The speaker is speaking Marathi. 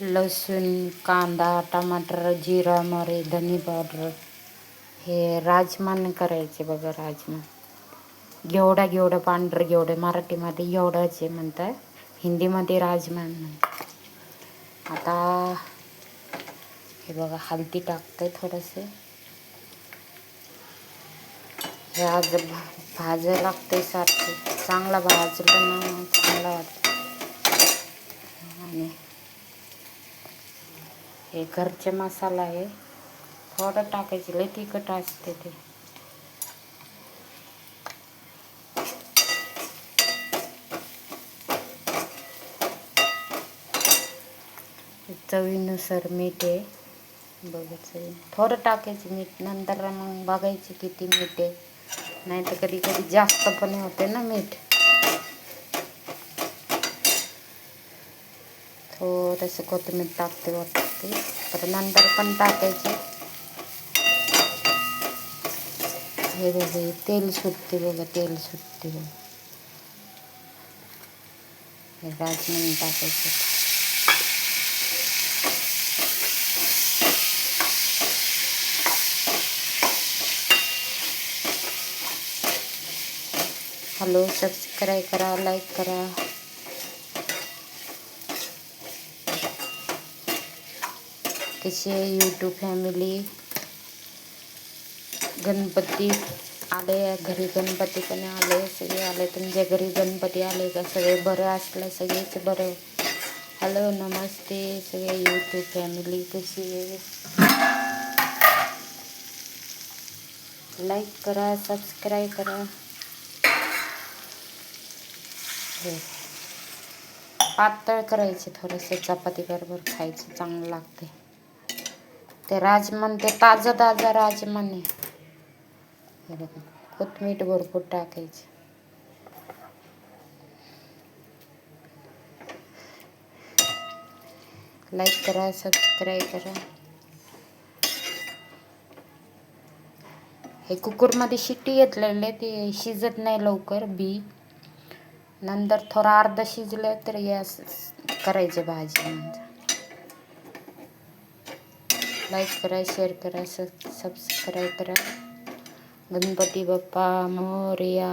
लसूण, कांदा, टमाटर, जिरा, मोहरी, धनी पावडर. हे राजमाने करायचे बघा. राजमा घेवडा पांढरं घेवडं, मराठीमध्ये घेवडाचे म्हणतात, हिंदीमध्ये राजमान म्हणतात. आता हे बघा हळदी टाकते थोडंसं. हे आज भाजायला लागते सारखं, चांगला भाजलं ना चांगला वाटतं. आणि हे घरचे मसाला आहे, थोडं टाकायचे, लय तिखट असते ते. चवीनुसार मीठ आहे, बघायचं थोडं टाकायचं मीठ, नंतर मग बघायचे किती मीठ आहे. नाही तर कधी कधी जास्त पण होते ना मीठ. थोडंसं कोथिंबीर टाकते वाटते, तर नंतर पण टाकायचे. हे बघा तेल सुटते बघा, तेल सुटते बघा. हे राजमा टाकायचं. हॅलो, सबस्क्राईब करा, लाईक करा. कशी आहे यूट्यूब फॅमिली? गणपती आले घरी, गणपती पण आले, सगळे आले. तुमच्या घरी गणपती आले का? सगळे बरं असलं, सगळेच बरं. हॅलो, नमस्ते सगळे यूट्यूब फॅमिली, कशी आहे? लाईक करा, सबस्क्राईब करा. पातळ करायचे, थोडेसे चपाती बरोबर खायचे, चांगलं लागते. ते राजमान, ते ताजं राजमान आहे. हे बघा, कोथिंबीर भरपूर टाकायची. लाईक करा, सबस्क्राईब करा. हे कुकरमध्ये शिट्टी घेतलेले, ते शिजत नाही लवकर बी. नंतर थोडं अर्ध शिजलं तर गॅस करायचे भाजी. लाईक करा, शेअर करा, सबस्क्राईब करा. गणपती बाप्पा मोरया.